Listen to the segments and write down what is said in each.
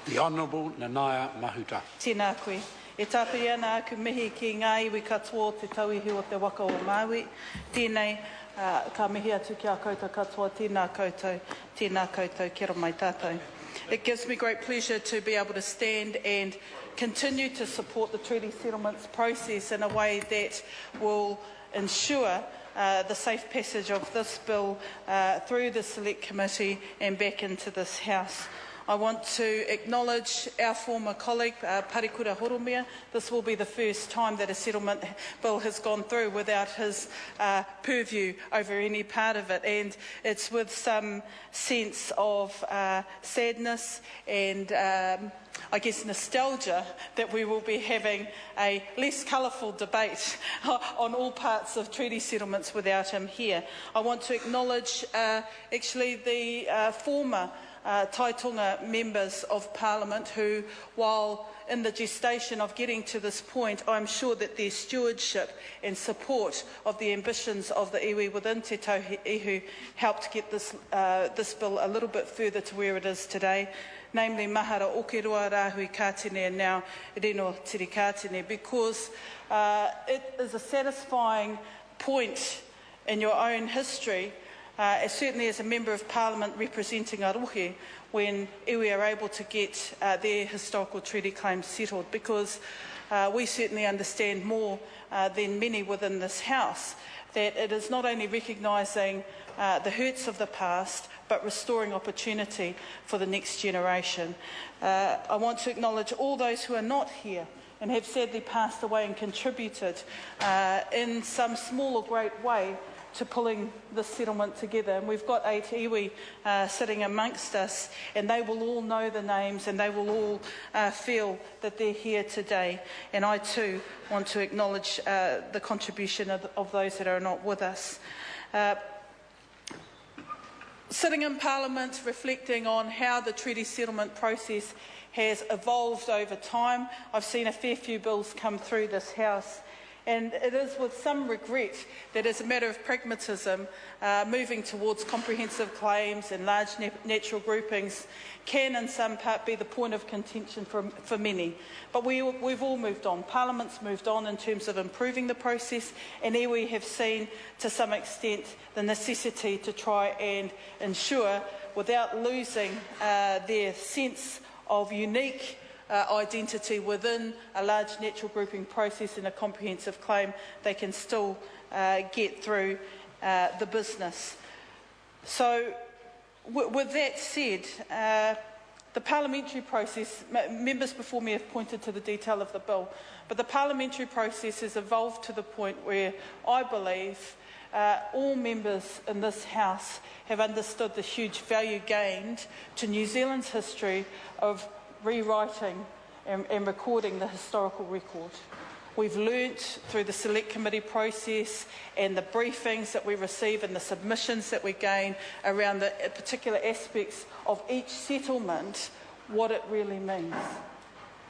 The Honourable Nanaya Mahuta. Tēnā koe. E tāpiri ana aku mihi ki ngā iwi katoa te tauihi o te waka o Māui. Tēnei, ka mihi atu ki a koutou katoa, tēnā koutou, kia ora mai tātou. It gives me great pleasure to be able to stand and continue to support the treaty settlements process in a way that will ensure the safe passage of this bill through the Select Committee and back into this House. I want to acknowledge our former colleague, Parikura Horomia. This will be the first time that a settlement bill has gone through without his purview over any part of it, and it's with some sense of sadness and I guess nostalgia that we will be having a less colourful debate on all parts of treaty settlements without him here. I want to acknowledge actually the former Taitonga members of Parliament who, while in the gestation of getting to this point, I'm sure that their stewardship and support of the ambitions of the iwi within Te Tauihu helped get this bill a little bit further to where it is today, namely Mahara Okerua, Rahui Kātene and now Reno Tiri Kātene, because it is a satisfying point in your own history, certainly as a Member of Parliament representing Arohe, when iwi are able to get their historical treaty claims settled, because we certainly understand more than many within this House that it is not only recognising the hurts of the past, but restoring opportunity for the next generation. I want to acknowledge all those who are not here and have sadly passed away and contributed in some small or great way to pulling this settlement together. And we've got 8 iwi sitting amongst us, and they will all know the names and they will all feel that they're here today. And I too want to acknowledge the contribution of those that are not with us. Sitting in Parliament, reflecting on how the treaty settlement process has evolved over time, I've seen a fair few bills come through this House. And it is with some regret that, as a matter of pragmatism, moving towards comprehensive claims and large natural groupings can in some part be the point of contention for many. But we've all moved on. Parliament's moved on in terms of improving the process, and iwi have seen to some extent the necessity to try and ensure, without losing their sense of unique identity within a large natural grouping process and a comprehensive claim, they can still get through the business. So with that said, the parliamentary process, members before me have pointed to the detail of the bill, but the parliamentary process has evolved to the point where I believe all members in this House have understood the huge value gained to New Zealand's history of rewriting and recording the historical record. We've learnt through the Select Committee process and the briefings that we receive and the submissions that we gain around the particular aspects of each settlement what it really means.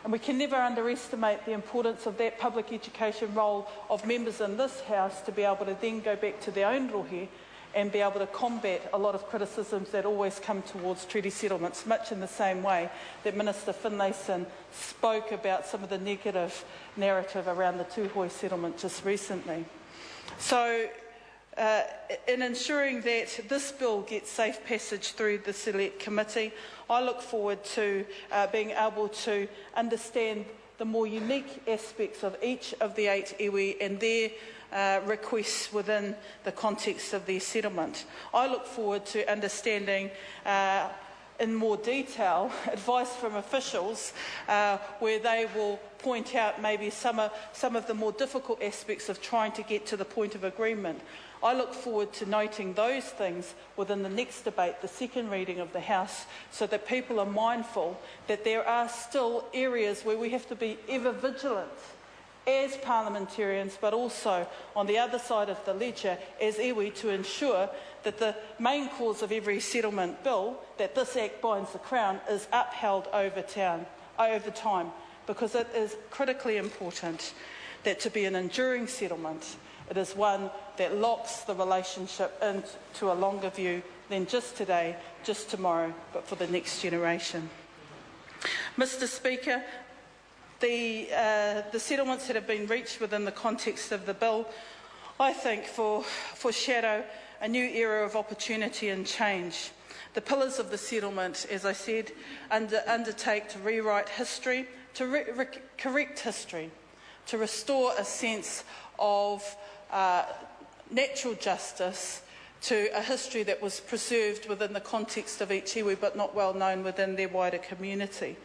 And we can never underestimate the importance of that public education role of members in this House to be able to then go back to their own rohe and be able to combat a lot of criticisms that always come towards treaty settlements, much in the same way that Minister Finlayson spoke about some of the negative narrative around the Tūhoe settlement just recently. So, in ensuring that this bill gets safe passage through the Select Committee, I look forward to being able to understand the more unique aspects of each of the 8 iwi and their requests within the context of their settlement. I look forward to understanding in more detail advice from officials where they will point out maybe some of the more difficult aspects of trying to get to the point of agreement. I look forward to noting those things within the next debate, the second reading of the House, so that people are mindful that there are still areas where we have to be ever vigilant as parliamentarians, but also on the other side of the ledger as iwi, to ensure that the main cause of every settlement bill, that this Act binds the Crown, is upheld over time, because it is critically important that to be an enduring settlement, it is one that locks the relationship into a longer view than just today, just tomorrow, but for the next generation. Mr Speaker, the settlements that have been reached within the context of the bill, I think, foreshadow a new era of opportunity and change. The pillars of the settlement, as I said, undertake to rewrite history, to correct history, to restore a sense of natural justice to a history that was preserved within the context of each iwi but not well known within their wider community.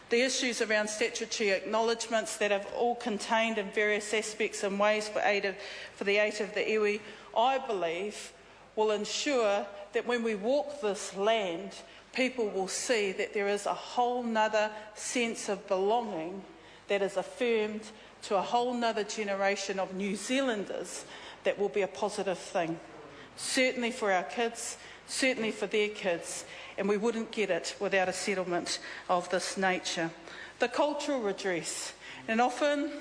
The issues around statutory acknowledgements that have all contained in various aspects and ways for the aid of the iwi, I believe, will ensure that when we walk this land, people will see that there is a whole nother sense of belonging that is affirmed to a whole nother generation of New Zealanders that will be a positive thing. Certainly for our kids, certainly for their kids, and we wouldn't get it without a settlement of this nature. The cultural redress, and often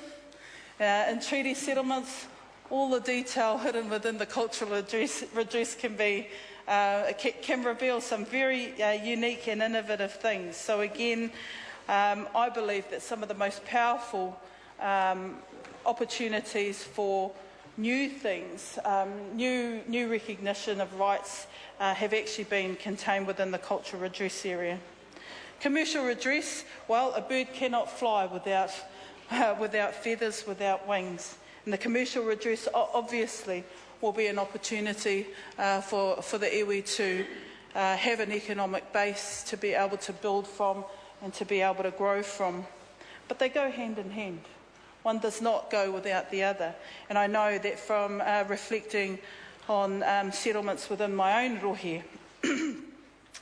in treaty settlements, all the detail hidden within the cultural redress can reveal some very unique and innovative things. So again, I believe that some of the most powerful opportunities for new things, new recognition of rights have actually been contained within the cultural redress area. Commercial redress, well, a bird cannot fly without feathers, without wings. And the commercial redress obviously will be an opportunity for the iwi to have an economic base to be able to build from and to be able to grow from. But they go hand in hand. One does not go without the other. And I know that from reflecting on settlements within my own rohe,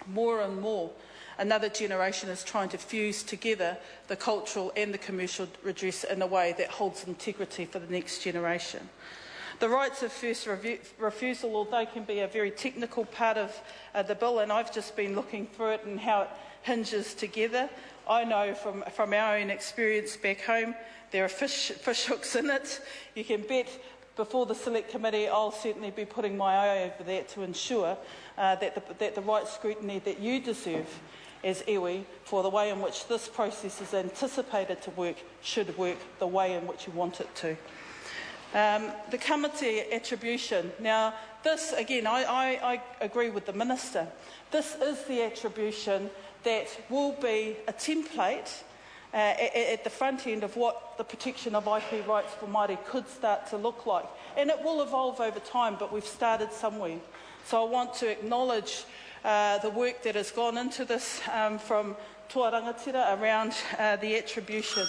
more and more, another generation is trying to fuse together the cultural and the commercial redress in a way that holds integrity for the next generation. The rights of first refusal, although can be a very technical part of the bill, and I've just been looking through it and how it hinges together, I know from our own experience back home, there are fish hooks in it. You can bet before the Select Committee I'll certainly be putting my eye over that to ensure that the right scrutiny that you deserve as iwi for the way in which this process is anticipated to work should work the way in which you want it to. The kamate attribution. Now, this, again, I agree with the Minister. This is the attribution that will be a template at the front end of what the protection of IP rights for Māori could start to look like. And it will evolve over time, but we've started somewhere. So I want to acknowledge the work that has gone into this from Toa Rangatira around the attribution.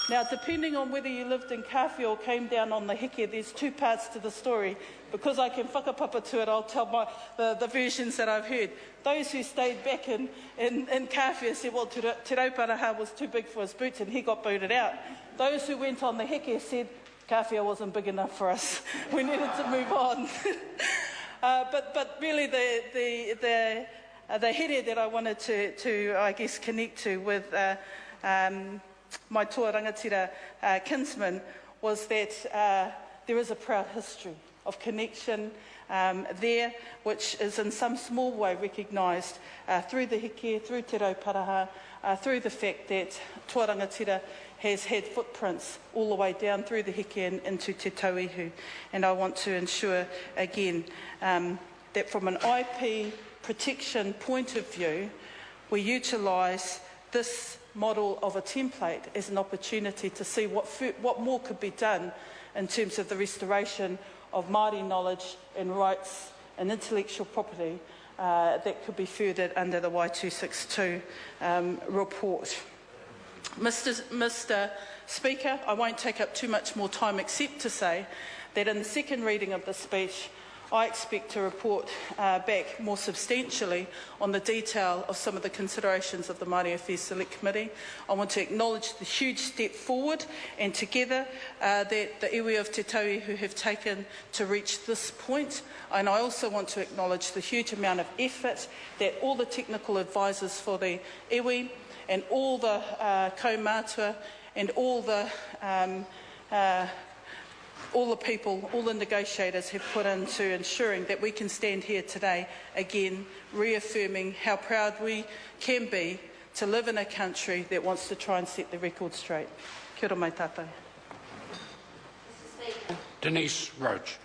Now, depending on whether you lived in Kawhi or came down on the heke, there's two parts to the story. Because I can whakapapa to it, I'll tell the versions that I've heard. Those who stayed back in Kawhi said, well, Te Rauparaha was too big for his boots and he got booted out. Those who went on the heke said, Kawhi wasn't big enough for us. We needed to move on. But really the here that I wanted to I guess, connect to with my Toa Rangatira kinsman was that there is a proud history of connection there, which is in some small way recognised through the heke, through Te Rauparaha, through the fact that Toa Rangatira has had footprints all the way down through the heke and into Te Tauihu. And I want to ensure, again, that from an IP protection point of view, we utilise this model of a template as an opportunity to see what more could be done in terms of the restoration of Māori knowledge and rights and intellectual property that could be furthered under the Y262 report. Mr Speaker, I won't take up too much more time except to say that in the second reading of the speech, I expect to report back more substantially on the detail of some of the considerations of the Māori Affairs Select Committee. I want to acknowledge the huge step forward and together that the iwi of Te Tauihu have taken to reach this point. And I also want to acknowledge the huge amount of effort that all the technical advisors for the iwi and all the kaumātua and all the people, all the negotiators have put into ensuring that we can stand here today, again, reaffirming how proud we can be to live in a country that wants to try and set the record straight. Kia ora mai tātou. Denise Roach.